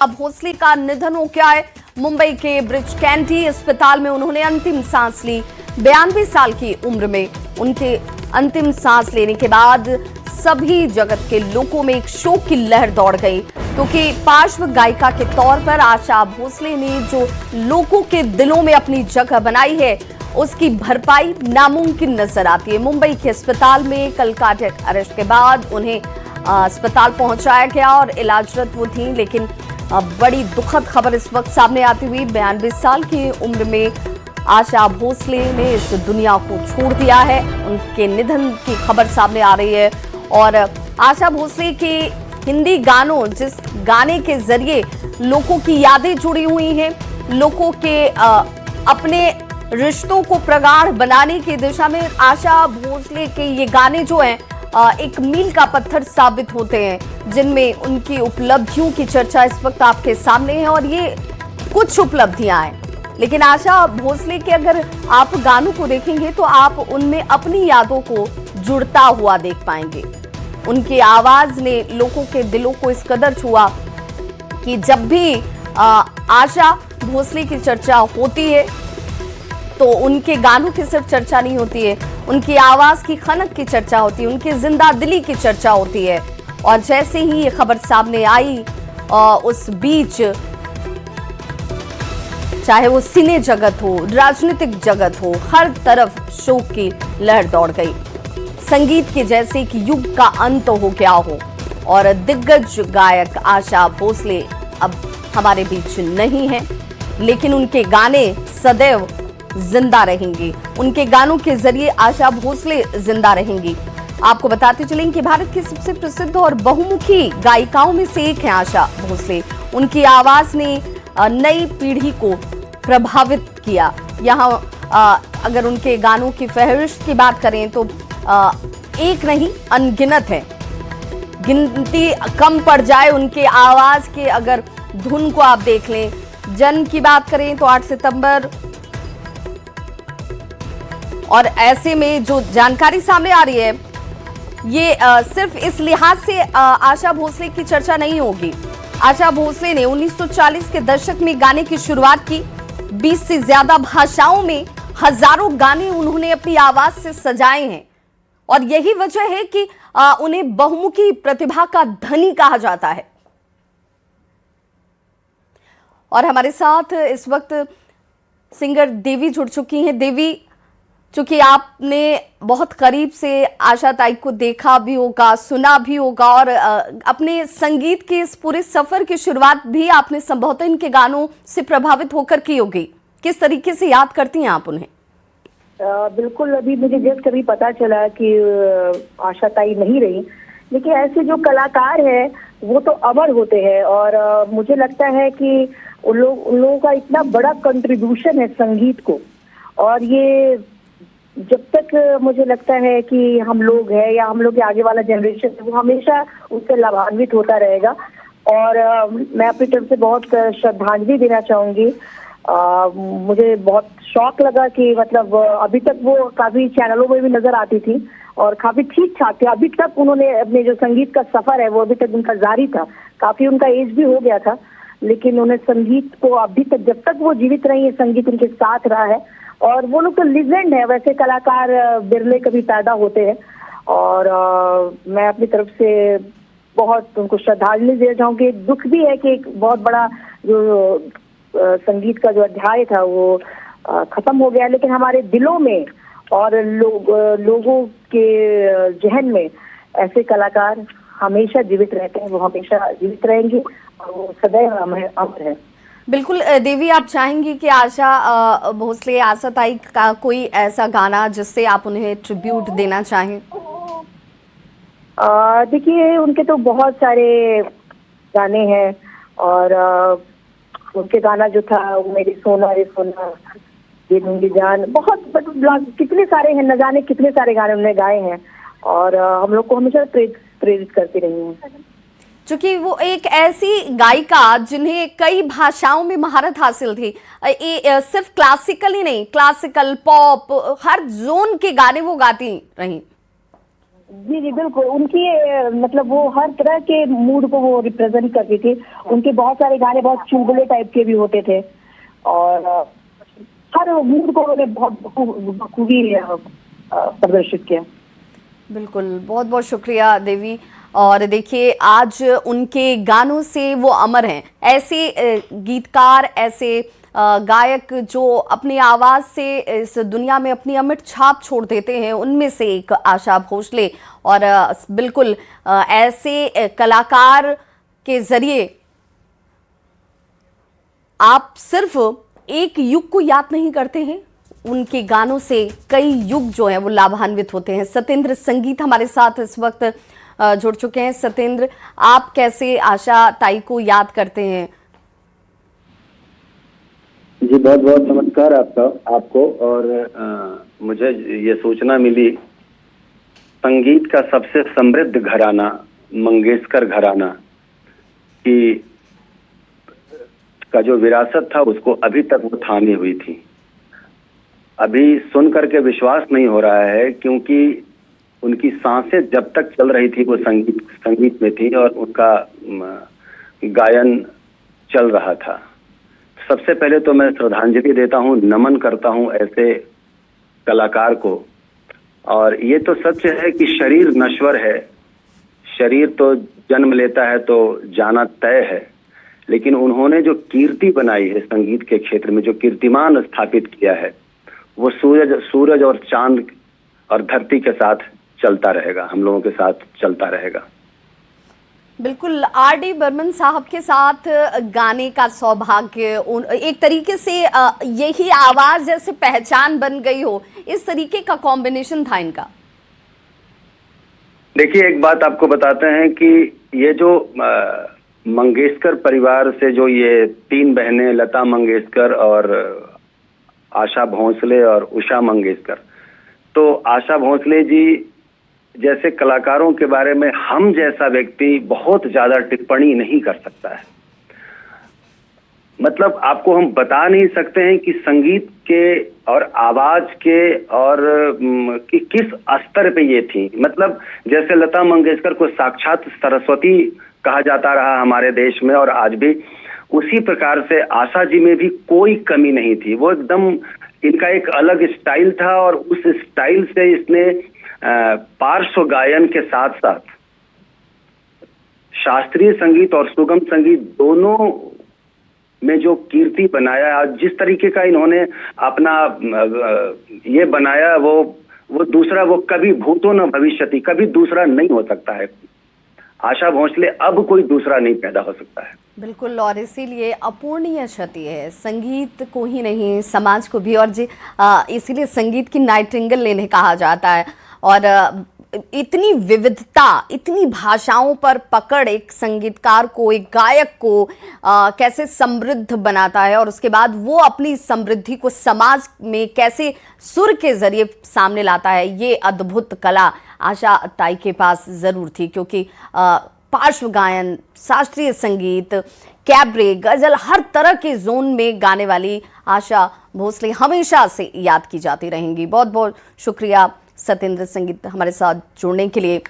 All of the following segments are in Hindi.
भोसले का निधन हो गया है। मुंबई के ब्रिज कैंडी अस्पताल में उन्होंने अंतिम सांस ली। 92 साल की उम्र में उनके अंतिम सांस लेने के बाद सभी जगत के लोगों में एक शोक की लहर दौड़ गई, क्योंकि पार्श्व गायिका के तौर पर आशा भोसले ने जो लोगों के दिलों में अपनी जगह बनाई है, उसकी भरपाई नामुमकिन नजर आती है। मुंबई के अस्पताल में कल कार्डियक अरेस्ट के बाद उन्हें अस्पताल पहुंचाया गया और इलाजरत वो थी, लेकिन बड़ी दुखद खबर इस वक्त सामने आती हुई। 92 साल की उम्र में आशा भोसले ने इस दुनिया को छोड़ दिया है। उनके निधन की खबर सामने आ रही है और आशा भोसले के हिंदी गानों, जिस गाने के जरिए लोगों की यादें जुड़ी हुई हैं, लोगों के अपने रिश्तों को प्रगाढ़ बनाने की दिशा में आशा भोसले के ये गाने जो हैं एक मील का पत्थर साबित होते हैं, जिनमें उनकी उपलब्धियों की चर्चा इस वक्त आपके सामने है और ये कुछ उपलब्धियां हैं। लेकिन आशा भोसले के अगर आप गानों को देखेंगे तो आप उनमें अपनी यादों को जुड़ता हुआ देख पाएंगे। उनकी आवाज ने लोगों के दिलों को इस कदर छुआ कि जब भी आशा भोसले की चर्चा होती है तो उनके गानों की सिर्फ चर्चा नहीं होती है, उनकी आवाज की खनक की चर्चा होती है, उनकी जिंदा दिली की चर्चा होती है। और जैसे ही ये खबर सामने आई, उस बीच चाहे वो सिने जगत हो, राजनीतिक जगत हो, हर तरफ शोक की लहर दौड़ गई। संगीत के जैसे कि युग का अंत हो गया हो और दिग्गज गायक आशा भोसले अब हमारे बीच नहीं है, लेकिन उनके गाने सदैव जिंदा रहेंगी। उनके गानों के जरिए आशा भोसले जिंदा रहेंगी। आपको बताते चलें कि भारत की सबसे प्रसिद्ध और बहुमुखी गायिकाओं में से एक है आशा भोसले। उनकी आवाज ने नई पीढ़ी को प्रभावित किया। यहाँ अगर उनके गानों की फहरिस्त की बात करें तो एक नहीं, अनगिनत है। गिनती कम पड़ जाए उनके आवाज के अगर धुन को आप देख लें। जन्म की बात करें तो 8 सितंबर, और ऐसे में जो जानकारी सामने आ रही है ये सिर्फ इस लिहाज से आशा भोसले की चर्चा नहीं होगी। आशा भोसले ने 1940 के दशक में गाने की शुरुआत की। 20 से ज्यादा भाषाओं में हजारों गाने उन्होंने अपनी आवाज से सजाए हैं और यही वजह है कि उन्हें बहुमुखी प्रतिभा का धनी कहा जाता है। और हमारे साथ इस वक्त सिंगर देवी जुड़ चुकी हैं। देवी, चूंकि आपने बहुत करीब से आशा ताई को देखा भी होगा, सुना भी होगा और अपने संगीत के इस पूरे सफर की शुरुआत भी आपने संभवतः इनके गानों से प्रभावित होकर की होगी। किस तरीके से याद करती हैं आप उन्हें? बिल्कुल, अभी मुझे जस्ट कभी पता चला कि आशा ताई नहीं रही, लेकिन ऐसे जो कलाकार हैं वो तो अमर होते हैं और मुझे लगता है कि उन लोगों का इतना बड़ा कंट्रीब्यूशन है संगीत को, और ये जब तक मुझे लगता है कि हम लोग हैं या हम लोग के आगे वाला जनरेशन है, वो हमेशा उससे लाभान्वित होता रहेगा। और मैं अपनी तरफ से बहुत श्रद्धांजलि देना चाहूंगी। मुझे बहुत शौक लगा कि मतलब अभी तक वो काफी चैनलों में भी नजर आती थी और काफी ठीक ठाक थे। अभी तक उन्होंने अपने जो संगीत का सफर है वो अभी तक उनका जारी था। काफी उनका एज भी हो गया था, लेकिन उन्हें संगीत को अभी तक, जब तक वो जीवित रही है, संगीत उनके साथ रहा है। और वो लोग तो लीजेंड है। वैसे कलाकार बिरले कभी पैदा होते हैं और मैं अपनी तरफ से बहुत उनको श्रद्धांजलि देना चाहूँगी। दुख भी है कि एक बहुत बड़ा जो संगीत का जो अध्याय था वो खत्म हो गया, लेकिन हमारे दिलों में और लोगों के जहन में ऐसे कलाकार हमेशा जीवित रहते हैं। वो हमेशा जीवित रहेंगे और वो सदैव अमर है। बिल्कुल देवी, आप चाहेंगी कि आशा भोसले, आशा ताई का कोई ऐसा गाना जिससे आप उन्हें ट्रिब्यूट देना चाहें? देखिए, उनके तो बहुत सारे गाने हैं और उनके गाना जो था वो मेरी सोना रे सोना, ये दूंगी जान, बहुत कितने सारे हैं, न जाने कितने सारे गाने उन्होंने गाए हैं और हम लोग को हमेशा प्रेरित करती रही हैं। क्योंकि वो एक ऐसी गायिका जिन्हें कई भाषाओं में महारत हासिल थी। सिर्फ क्लासिकल ही नहीं, क्लासिकल, पॉप, हर जोन के गाने वो गाती रही। जी जी बिल्कुल, उनकी मतलब वो हर तरह के मूड को वो रिप्रेजेंट करती थी। उनके बहुत सारे गाने बहुत चुलबुले टाइप के भी होते थे और हर मूड को उन्होंने बहुत बखूबी प्रदर्शित किया। बिल्कुल, बहुत बहुत शुक्रिया देवी। और देखिए आज उनके गानों से वो अमर हैं। ऐसे गीतकार, ऐसे गायक जो अपनी आवाज़ से इस दुनिया में अपनी अमिट छाप छोड़ देते हैं, उनमें से एक आशा भोसले। और बिल्कुल ऐसे कलाकार के जरिए आप सिर्फ एक युग को याद नहीं करते हैं, उनके गानों से कई युग जो है वो लाभान्वित होते हैं। सत्येंद्र संगीत हमारे साथ इस वक्त जुड़ चुके हैं। सत्येंद्र, आप कैसे आशा ताई को याद करते हैं? जी बहुत बहुत नमस्कार आपको। और मुझे ये सूचना मिली, संगीत का सबसे समृद्ध घराना मंगेशकर घराना की का जो विरासत था उसको अभी तक वो थामी हुई थी। अभी सुन करके विश्वास नहीं हो रहा है, क्योंकि उनकी सांसें जब तक चल रही थी वो संगीत में थी और उनका गायन चल रहा था। सबसे पहले तो मैं श्रद्धांजलि देता हूँ, नमन करता हूँ ऐसे कलाकार को। और ये तो सच है कि शरीर नश्वर है, शरीर तो जन्म लेता है तो जाना तय है, लेकिन उन्होंने जो कीर्ति बनाई है संगीत के क्षेत्र में, जो कीर्तिमान स्थापित किया है, वो सूरज और चांद और धरती के साथ चलता रहेगा, हम लोगों के साथ चलता रहेगा। बिल्कुल, आर.डी. बर्मन साहब के साथ गाने का सौभाग्य, एक तरीके से यही आवाज जैसे पहचान बन गई हो, इस तरीके का कॉम्बिनेशन था इनका। देखिए एक बात आपको बताते हैं कि ये जो मंगेशकर परिवार से जो ये तीन बहनें, लता मंगेशकर और आशा भोसले और उषा मंगेशकर, तो आशा भोसले जी जैसे कलाकारों के बारे में हम जैसा व्यक्ति बहुत ज्यादा टिप्पणी नहीं कर सकता है। मतलब आपको हम बता नहीं सकते हैं कि संगीत के और आवाज के और कि किस स्तर पे ये थी। मतलब जैसे लता मंगेशकर को साक्षात सरस्वती कहा जाता रहा हमारे देश में और आज भी, उसी प्रकार से आशा जी में भी कोई कमी नहीं थी। वो एकदम, इनका एक अलग स्टाइल था और उस स्टाइल से इसने पार्श्व गायन के साथ साथ शास्त्रीय संगीत और सुगम संगीत दोनों में जो कीर्ति बनाया, जिस तरीके का इन्होंने अपना ये बनाया, वो दूसरा, वो कभी भूतो न भविष्यति, कभी दूसरा नहीं हो सकता है। आशा भोसले अब कोई दूसरा नहीं पैदा हो सकता है। बिल्कुल, और इसीलिए अपूर्णीय क्षति है संगीत को ही नहीं, समाज को भी। और इसीलिए संगीत की नाइटिंगेल इन्हें कहा जाता है। और इतनी विविधता, इतनी भाषाओं पर पकड़ एक संगीतकार को, एक गायक को कैसे समृद्ध बनाता है, और उसके बाद वो अपनी समृद्धि को समाज में कैसे सुर के जरिए सामने लाता है, ये अद्भुत कला आशा ताई के पास जरूर थी। क्योंकि पार्श्व गायन, शास्त्रीय संगीत, कैबरे, गजल, हर तरह के जोन में गाने वाली आशा भोसले हमेशा से याद की जाती रहेंगी। बहुत बहुत शुक्रिया सत्येंद्र संगीत हमारे साथ जुड़ने के लिए।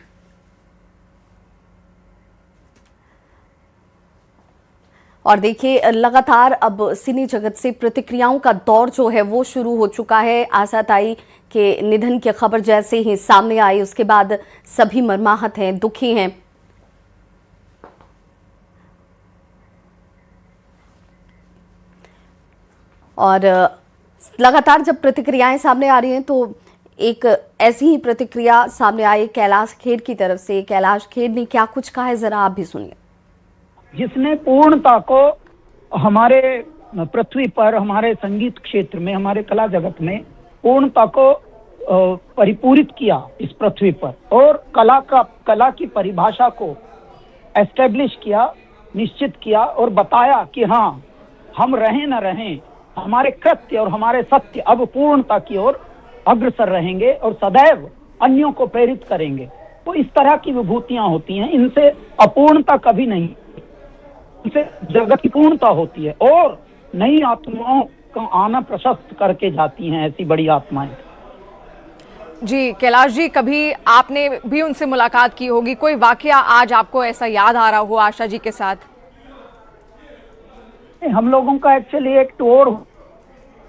और देखिए लगातार अब सिनी जगत से प्रतिक्रियाओं का दौर जो है वो शुरू हो चुका है। आशा ताई के निधन की खबर जैसे ही सामने आई, उसके बाद सभी मर्माहत हैं, दुखी हैं। और लगातार जब प्रतिक्रियाएं सामने आ रही हैं तो एक ऐसी ही प्रतिक्रिया सामने आई कैलाश खेर की तरफ से। कैलाश खेर ने क्या कुछ कहा है, जरा आप भी सुनिए। जिसने पूर्णता को हमारे पृथ्वी पर, हमारे संगीत क्षेत्र में, हमारे कला जगत में पूर्णता को परिपूरित किया इस पृथ्वी पर, और कला की परिभाषा को एस्टेब्लिश किया, निश्चित किया और बताया कि हाँ, हम रहें न रहें, हमारे कृत्य और हमारे सत्य अब पूर्णता की ओर अग्रसर रहेंगे और सदैव अन्यों को प्रेरित करेंगे। तो इस तरह की विभूतियां होती हैं, इनसे अपूर्णता कभी नहीं, इनसे जगत की पूर्णता होती है और नई आत्माओं का आना प्रशस्त करके जाती हैं ऐसी बड़ी आत्माएं। जी कैलाश जी, कभी आपने भी उनसे मुलाकात की होगी, कोई वाकया आज आपको ऐसा याद आ रहा हो आशा जी के साथ? हम लोगों का एक्चुअली एक टूर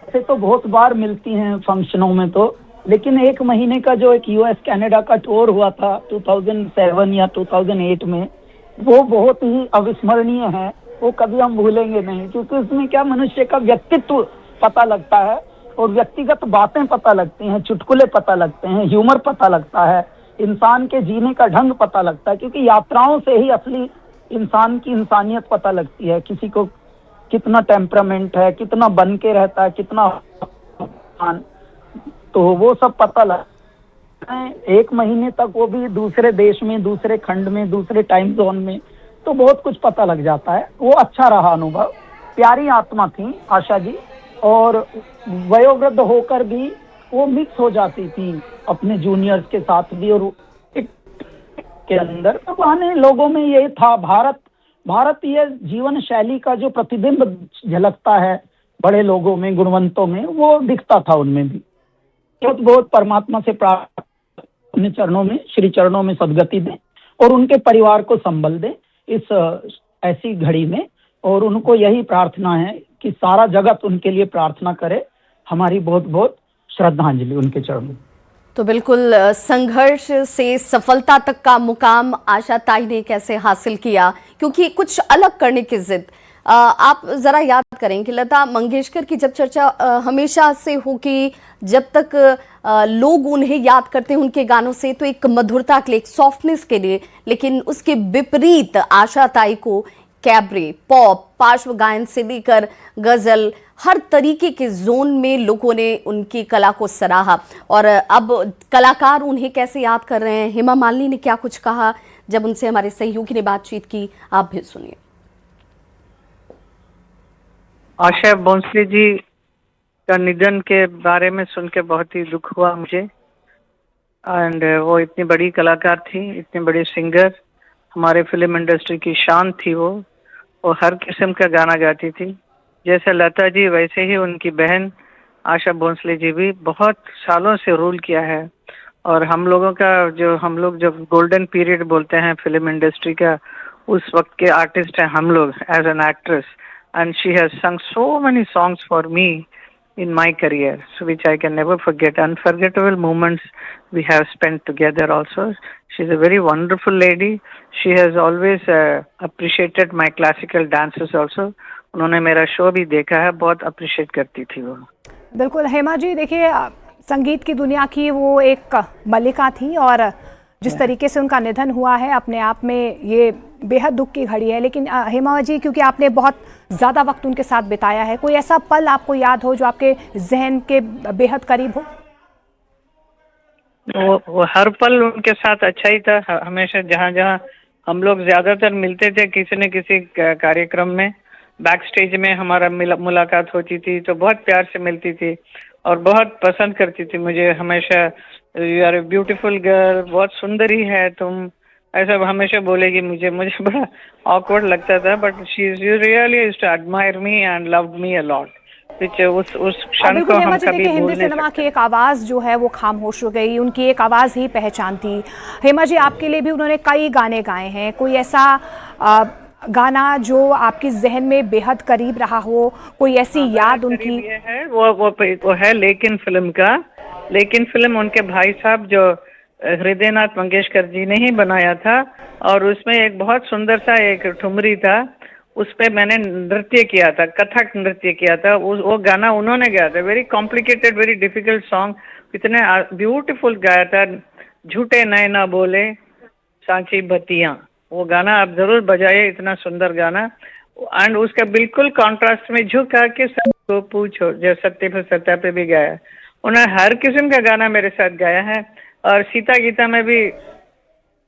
से तो बहुत बार मिलती हैं फंक्शनों में तो, लेकिन एक महीने का जो एक यूएस कनाडा का टूर हुआ था 2007 या 2008 में, वो बहुत ही अविस्मरणीय है। वो कभी हम भूलेंगे नहीं, क्योंकि उसमें क्या मनुष्य का व्यक्तित्व पता लगता है और व्यक्तिगत बातें पता लगती हैं, चुटकुले पता लगते हैं, ह्यूमर पता लगता है, इंसान के जीने का ढंग पता लगता है, क्योंकि यात्राओं से ही असली इंसान की इंसानियत पता लगती है। किसी को कितना टेम्परामेंट है, कितना बन के रहता है, कितना, तो वो सब पता लगता है। एक महीने तक वो भी दूसरे देश में, दूसरे खंड में, दूसरे टाइम जोन में, तो बहुत कुछ पता लग जाता है। वो अच्छा रहा अनुभव। प्यारी आत्मा थी आशा जी, और वयोवृद्ध होकर भी वो मिक्स हो जाती थी अपने जूनियर्स के साथ भी, और के अंदर तो बहाने लोगों में ये था, भारतीय जीवन शैली का जो प्रतिबिंब झलकता है बड़े लोगों में, गुणवंतों में, वो दिखता था उनमें भी। बहुत बहुत परमात्मा से प्रार्थना, अपने चरणों में, श्री चरणों में सदगति दें और उनके परिवार को संबल दें इस ऐसी घड़ी में। और उनको यही प्रार्थना है कि सारा जगत उनके लिए प्रार्थना करे। हमारी बहुत बहुत श्रद्धांजलि उनके चरणों में। तो बिल्कुल संघर्ष से सफलता तक का मुकाम आशा ताई ने कैसे हासिल किया, क्योंकि कुछ अलग करने की जिद। आप जरा याद करें कि लता मंगेशकर की जब चर्चा हमेशा से हो कि जब तक लोग उन्हें याद करते हैं उनके गानों से, तो एक मधुरता के लिए, एक सॉफ्टनेस के लिए, लेकिन उसके विपरीत आशा ताई को कैबरे, पॉप, पार्श्व गायन से लेकर गजल, हर तरीके के जोन में लोगों ने उनकी कला को सराहा। और अब कलाकार उन्हें कैसे याद कर रहे हैं, हेमा मालिनी ने क्या कुछ कहा जब उनसे हमारे सहयोगी ने बातचीत की, आप भी सुनिए। आशा भोंसले जी का निधन के बारे में सुन के बहुत ही दुख हुआ मुझे। एंड वो इतनी बड़ी कलाकार थी, इतनी बड़ी सिंगर, हमारे फिल्म इंडस्ट्री की शान थी वो हर किस्म का गाना गाती थी। जैसे लता जी, वैसे ही उनकी बहन आशा भोंसले जी भी बहुत सालों से रूल किया है। और हम लोगों का हम लोग जब गोल्डन पीरियड बोलते हैं फिल्म इंडस्ट्री का, उस वक्त के आर्टिस्ट हैं हम लोग as an actress. And she has sung so many songs for me in my career, so which I can never forget. Unforgettable moments we have spent together also. She's a very wonderful lady. She has always appreciated my classical dances also. उन्होंने मेरा शो भी देखा है, बहुत अप्रिशिएट करती थी वो। बिल्कुल हेमा जी, देखिए संगीत की दुनिया की वो एक मल्लिका थी, और जिस तरीके से उनका निधन हुआ है अपने आप में ये बेहद दुख की घड़ी है। लेकिन हेमा जी, क्योंकि आपने बहुत ज़्यादा वक्त उनके साथ बिताया है, कोई ऐसा पल आपको याद हो जो आपके जहन के बेहद करीब हो? वो हर पल उनके साथ अच्छा ही था। हमेशा जहाँ जहाँ हम लोग ज्यादातर मिलते थे किसी न किसी कार्यक्रम में, बैक स्टेज में हमारा मुलाकात होती थी, तो बहुत प्यार से मिलती थी और बहुत पसंद करती थी मुझे हमेशा। You are a beautiful girl, बहुत सुंदरी है तुम, ऐसा हमेशा बोलेगी मुझे बड़ा ऑकवर्ड लगता था, but she really used to admire me and loved me a lot. उस क्षण को हम कभी भूल हिंदी सिनेमा की एक आवाज जो है वो खामोश हो गई, उनकी एक आवाज ही पहचान थी। हेमा जी, आपके लिए भी उन्होंने कई गाने गाए हैं, कोई ऐसा गाना जो आपके जहन में बेहद करीब रहा हो, कोई ऐसी याद उनकी? है वो है लेकिन फिल्म का। लेकिन फिल्म उनके भाई साहब जो हृदयनाथ मंगेशकर जी ने ही बनाया था, और उसमें एक बहुत सुंदर सा एक ठुमरी था, उस पे मैंने नृत्य किया था, कथक नृत्य किया था। वो गाना उन्होंने गाया था, very complicated, very difficult song, इतने ब्यूटीफुल गाया था। झूठे नैना बोले सांची बत्तियां, वो गाना आप जरूर बजाइए, इतना सुंदर गाना। एंड उसका बिल्कुल कॉन्ट्रास्ट में झुका के सबको पूछो, जो सत्य पे सत्या पे भी गाया। उन्होंने हर किस्म का गाना मेरे साथ गाया है। और सीता गीता में भी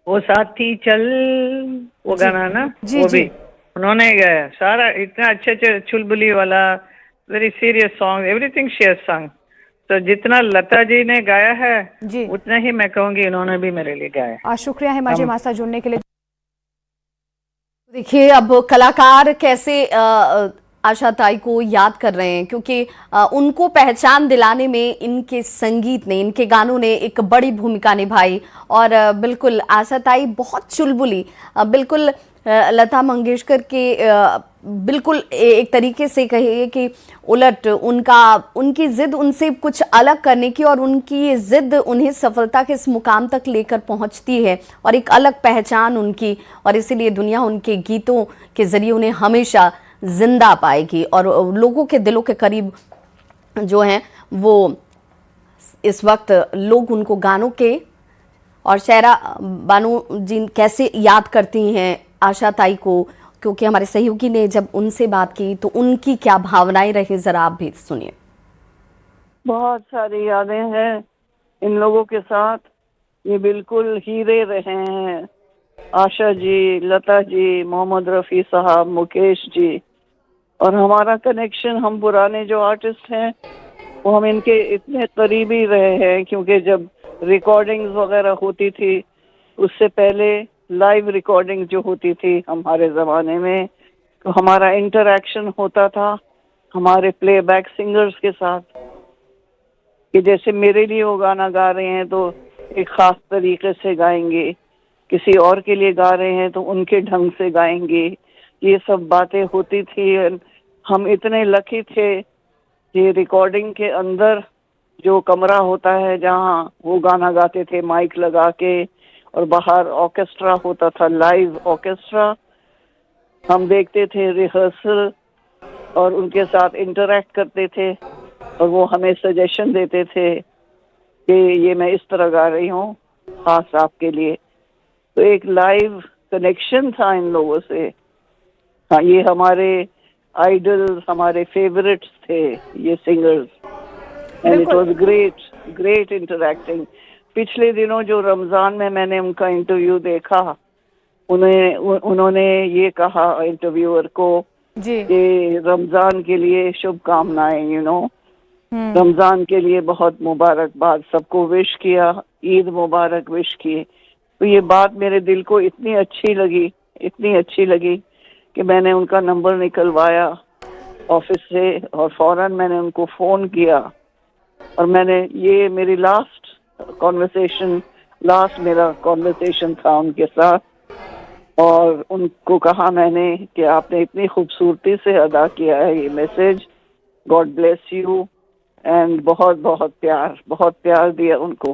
वो साथी चल, वो गाना ना, वो भी उन्होंने गाया सारा, इतना अच्छे चुलबुली वाला, very serious song, everything she has संग। तो जितना लता जी ने गाया है उतना ही मैं कहूँगी इन्होंने भी मेरे लिए गाया। शुक्रिया हेमा जी हमारे साथ जुड़ने के लिए। देखिए अब कलाकार कैसे आशा ताई को याद कर रहे हैं, क्योंकि उनको पहचान दिलाने में इनके संगीत ने, इनके गानों ने एक बड़ी भूमिका निभाई। और बिल्कुल आशा ताई बहुत चुलबुली, बिल्कुल लता मंगेशकर के बिल्कुल एक तरीके से कहिए कि उलट उनकी जिद उनसे कुछ अलग करने की, और उनकी ये जिद उन्हें सफलता के इस मुकाम तक लेकर पहुंचती है और एक अलग पहचान उनकी, और इसीलिए दुनिया उनके गीतों के जरिए उन्हें हमेशा जिंदा पाएगी और लोगों के दिलों के करीब जो हैं वो इस वक्त लोग उनको गानों के। और शायरा बानो जी कैसे याद करती हैं आशा ताई को, क्योंकि हमारे सहयोगी ने जब उनसे बात की तो उनकी क्या भावनाएं रही, जरा आप भी सुनिए। बहुत सारी यादें हैं इन लोगों के साथ, ये बिल्कुल हीरे रहे हैं। आशा जी, लता जी, मोहम्मद रफ़ी साहब, मुकेश जी, और हमारा कनेक्शन, हम पुराने जो आर्टिस्ट हैं वो हम इनके इतने करीबी रहे हैं, क्योंकि जब रिकॉर्डिंग्स वगैरह होती थी, उससे पहले लाइव रिकॉर्डिंग जो होती थी हमारे ज़माने में, तो हमारा इंटरैक्शन होता था हमारे प्लेबैक सिंगर्स के साथ, कि जैसे मेरे लिए वो गाना गा रहे हैं तो एक ख़ास तरीके से गाएंगे, किसी और के लिए गा रहे हैं तो उनके ढंग से गाएंगे। ये सब बातें होती थी। हम इतने लकी थे कि रिकॉर्डिंग के अंदर जो कमरा होता है जहाँ वो गाना गाते थे माइक लगा के, और बाहर ऑर्केस्ट्रा होता था, लाइव ऑर्केस्ट्रा, हम देखते थे रिहर्सल और उनके साथ इंटरैक्ट करते थे, और वो हमें सजेशन देते थे कि ये मैं इस तरह गा रही हूँ खास आपके लिए। तो एक लाइव कनेक्शन था इन लोगों से। हाँ, ये हमारे आइडल्स, हमारे फेवरेट्स थे ये singers, and it was great interacting. पिछले दिनों जो रमजान में मैंने उनका इंटरव्यू देखा, उन्होंने ये कहा इंटरव्यूअर को कि रमजान के लिए शुभकामनाएं, रमजान के लिए बहुत मुबारकबाद, सबको विश किया, ईद मुबारक विश किए। तो ये बात मेरे दिल को इतनी अच्छी लगी कि मैंने उनका नंबर निकलवाया ऑफिस से और फौरन मैंने उनको फोन किया, और मैंने ये मेरी मेरा कॉन्वर्सेशन था उनके साथ, और उनको कहा मैंने कि आपने इतनी खूबसूरती से अदा किया है ये message, God bless you, and बहुत बहुत प्यार दिया उनको।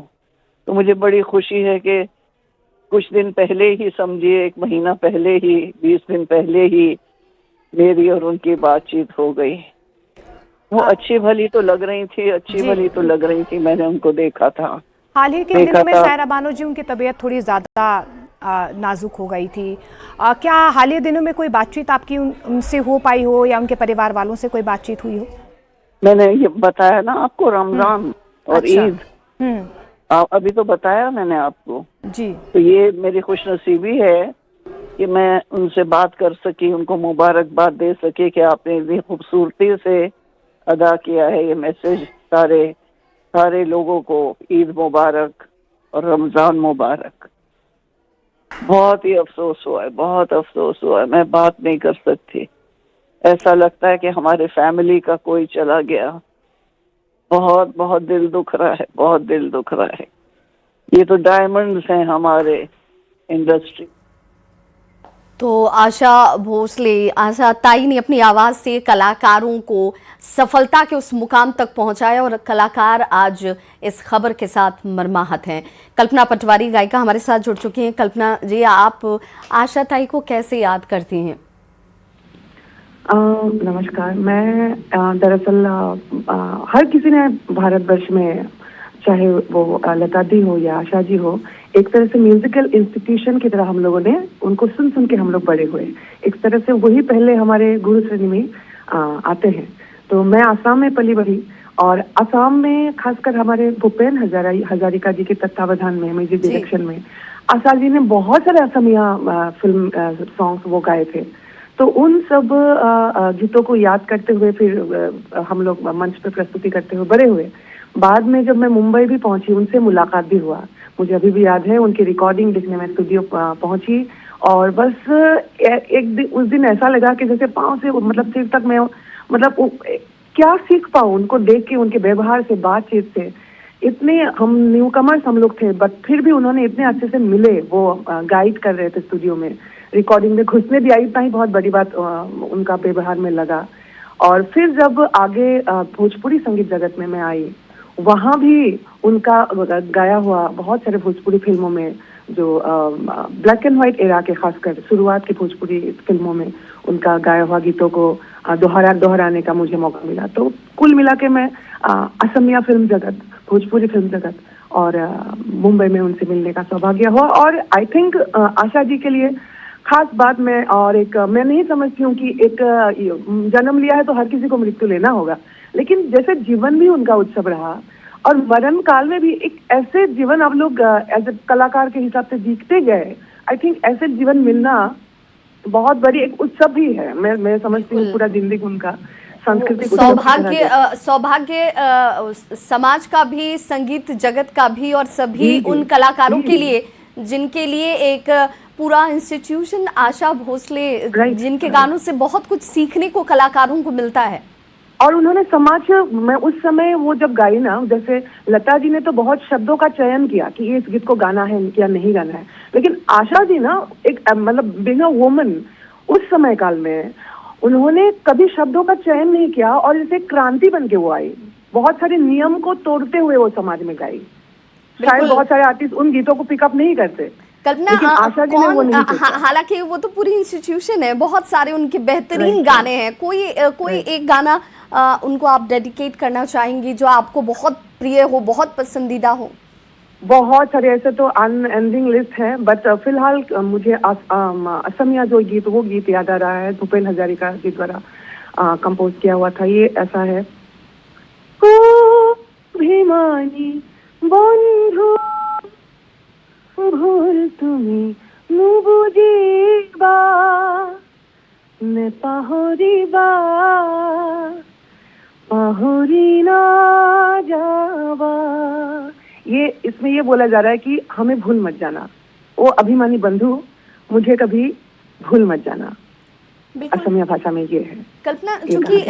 तो मुझे बड़ी खुशी है कि कुछ दिन पहले ही, समझिए 1 महीना पहले ही, 20 दिन पहले ही मेरी और उनकी बातचीत हो गई। वो अच्छी भली तो लग रही थी, मैंने उनको देखा था। हाल ही के दिनों में शायरा बानो जी उनकी तबीयत थोड़ी ज्यादा नाजुक हो गई थी। क्या हाल ही दिनों में कोई बातचीत आपकी उनसे हो पाई हो, या उनके परिवार वालों से कोई बातचीत हुई हो? मैंने ये बताया ना आपको, रमजान और ईद, अभी तो बताया मैंने आपको जी। तो ये मेरी खुशनसीबी है कि मैं उनसे बात कर सकी, उनको मुबारकबाद दे सके कि आपने इतनी खूबसूरती से अदा किया है ये मैसेज सारे लोगों को, ईद मुबारक और रमजान मुबारक। बहुत ही अफसोस हुआ है, मैं बात नहीं कर सकती। ऐसा लगता है कि हमारे फैमिली का कोई चला गया। बहुत दिल दुख रहा है। ये तो डायमंड्स हैं हमारे इंडस्ट्री। तो आशा ताई ने अपनी आवाज से कलाकारों को सफलता के उस मुकाम तक पहुंचाया, और कलाकार आज इस खबर के साथ मर्माहत हैं। कल्पना पटवारी गायिका हमारे साथ जुड़ चुकी हैं। कल्पना जी, आप आशा ताई को कैसे याद करती हैं? नमस्कार। मैं दरअसल हर किसी ने भारतवर्ष में, चाहे वो लता दी हो या आशा जी हो, एक तरह से म्यूजिकल इंस्टीट्यूशन की तरह हम लोगों ने उनको सुन के हम लोग बड़े हुए। एक तरह से वही पहले हमारे गुरु श्रेणी में आते हैं। तो मैं आसाम में पली बढ़ी, और आसाम में खासकर हमारे भूपेन हजारिका जी के तत्वावधान में, म्यूजिक डायरेक्शन में, आशा जी ने बहुत सारे असमिया फिल्म सॉन्ग्स वो गाए थे। तो उन सब गीतों को याद करते हुए फिर हम लोग मंच पे प्रस्तुति करते हुए बड़े हुए। बाद में जब मैं मुंबई भी पहुंची, उनसे मुलाकात भी हुआ, मुझे अभी भी याद है। उनकी रिकॉर्डिंग देखने में स्टूडियो पहुंची, और बस उस दिन ऐसा लगा कि जैसे पाँव से मतलब सिर तक मैं मतलब क्या सीख पाऊँ उनको देख के, उनके व्यवहार से, बातचीत से। इतने हम न्यू कमर्स हम लोग थे, बट फिर भी उन्होंने इतने अच्छे से मिले, वो गाइड कर रहे थे स्टूडियो में, रिकॉर्डिंग में घुसने भी आई, इतना ही बहुत बड़ी बात उनका व्यवहार में लगा। और फिर जब आगे भोजपुरी संगीत जगत में मैं आई, वहाँ भी उनका गाया हुआ बहुत सारे भोजपुरी फिल्मों में, जो ब्लैक एंड व्हाइट एरा के खासकर शुरुआत की भोजपुरी फिल्मों में उनका गाया हुआ गीतों को दोहराने का मुझे मौका मिला। तो कुल मिला के मैं असमिया फिल्म जगत, भोजपुरी फिल्म जगत और मुंबई में उनसे मिलने का सौभाग्य हुआ। और आई थिंक आशा जी के लिए खास बात मैं, और एक मैं नहीं समझती हूँ कि एक जन्म लिया है तो हर किसी को मृत्यु लेना होगा, लेकिन जैसे जीवन भी उनका उत्सव रहा और मरण काल में भी एक ऐसे जीवन आप लोग एज ए कलाकार के हिसाब से जीते गए, आई थिंक ऐसे जीवन मिलना बहुत बड़ी एक उत्सव भी है। मैं समझती हूँ पूरा जिंदगी उनका सांस्कृतिक सौभाग्य समाज का भी, संगीत जगत का भी, और सभी उन कलाकारों के लिए जिनके लिए एक पूरा इंस्टीट्यूशन आशा भोसले, जिनके गानों से बहुत कुछ सीखने को कलाकारों को मिलता है। और उन्होंने समाज में उस समय वो जब गाई ना, जैसे लता जी ने तो बहुत शब्दों का चयन किया कि इस गीत को गाना है या नहीं गाना है, लेकिन आशा जी ना एक मतलब बीइंग अ वुमन उस समय काल में उन्होंने कभी शब्दों का चयन नहीं किया और जैसे क्रांति बन के वो आई, बहुत सारे नियम को तोड़ते हुए वो समाज में गाई। शायद बहुत सारे आर्टिस्ट उन गीतों को पिकअप नहीं करते, कल्पना, आशा जी ने वो नहीं किया। हालांकि वो तो पूरी इंस्टीट्यूशन है, बहुत सारे उनके बेहतरीन गाने हैं। कोई एक गाना उनको आप डेडिकेट करना चाहेंगी जो आपको बहुत प्रिय हो, बहुत पसंदीदा हो? बहुत सारे ऐसे तो अनएंडिंग लिस्ट है, बट फिलहाल मुझे असमिया जो गीत, वो गीत याद आ रहा है, भूपेन हजारिका जी द्वारा कंपोज किया हुआ था। ये ऐसा है, ओ भीमानी बंधु भूल तुम्हें नुबुझिबा ने पाहरिबा पाहरी ना जावा। ये इसमें ये बोला जा रहा है कि हमें भूल मत जाना, ओ अभिमानी बंधु, मुझे कभी भूल मत जाना। असमिया भाषा में ये है। कल्पना, क्योंकि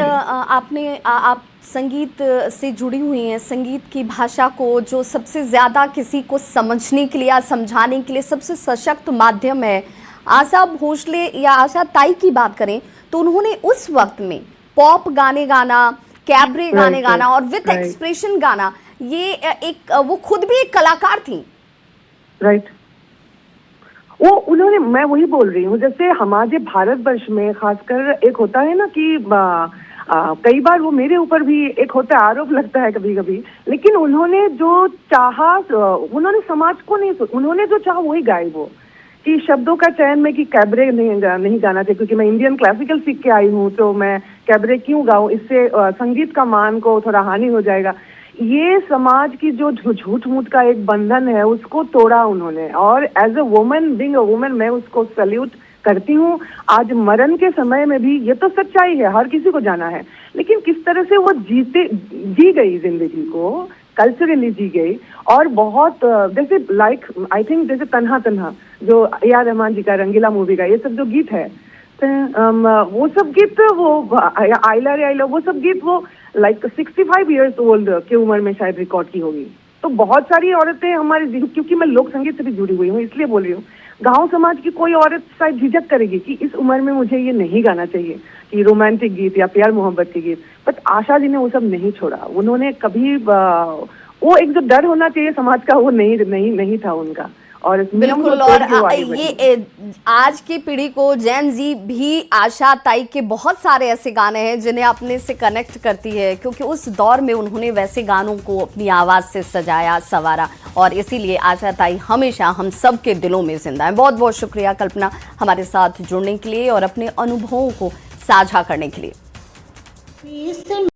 आप संगीत से जुड़ी हुई हैं, संगीत की भाषा को जो सबसे ज़्यादा किसी को समझने के लिए या समझाने के लिए सबसे सशक्त माध्यम है, आशा भोसले या आशा ताई की बात करें तो उन्होंने उस वक्त में पॉप गाने गाना, कैबरे गाने गाना और विद एक्सप्रेशन गाना, ये एक वो खुद भी एक कलाकार थी। राइट, वो उन्होंने, मैं वही बोल रही हूँ, जैसे हमारे भारतवर्ष में खासकर एक होता है ना कि कई बार वो मेरे ऊपर भी एक होता है, आरोप लगता है कभी कभी, लेकिन उन्होंने जो चाहा, उन्होंने समाज को नहीं, उन्होंने जो चाहा वही गाई। वो कि शब्दों का चयन में कि कैबरे नहीं गाना चाहिए, क्योंकि मैं इंडियन क्लासिकल सीख के आई हूँ, तो मैं कैबरे क्यों गाऊँ, इससे संगीत का मान को थोड़ा हानि हो जाएगा। ये समाज की जो झूठ मूठ का एक बंधन है उसको तोड़ा उन्होंने, और as a woman, being a woman, मैं उसको सल्यूट करती हूँ। आज मरण के समय में भी ये तो सच्चाई है, हर किसी को जाना है, लेकिन किस तरह से वो जी गई जिंदगी को, कल्चरली जी गई। और बहुत जैसे लाइक आई थिंक जैसे तन्हा तन्हा जो A.R. रहमान जी का रंगीला मूवी का ये सब जो गीत है, वो सब गीत, वो आइला रे आइला, वो सब गीत वो लाइक 65 इयर्स ओल्ड की उम्र में शायद रिकॉर्ड की होगी। तो बहुत सारी औरतें हमारे, क्योंकि मैं लोक संगीत से भी जुड़ी हुई हूँ इसलिए बोल रही हूँ, गांव समाज की कोई औरत शायद झिझक करेगी कि इस उम्र में मुझे ये नहीं गाना चाहिए कि रोमांटिक गीत या प्यार मोहब्बत के गीत, बट आशा जी ने वो सब नहीं छोड़ा। उन्होंने कभी वो एक जो डर होना चाहिए समाज का, वो नहीं था उनका। और बिल्कुल, और ये आज की पीढ़ी को, जैन जी भी, आशा ताई के बहुत सारे ऐसे गाने हैं जिन्हें अपने से कनेक्ट करती है, क्योंकि उस दौर में उन्होंने वैसे गानों को अपनी आवाज़ से सजाया संवारा, और इसीलिए आशा ताई हमेशा हम सब के दिलों में जिंदा है। बहुत बहुत शुक्रिया कल्पना, हमारे साथ जुड़ने के लिए और अपने अनुभवों को साझा करने के लिए।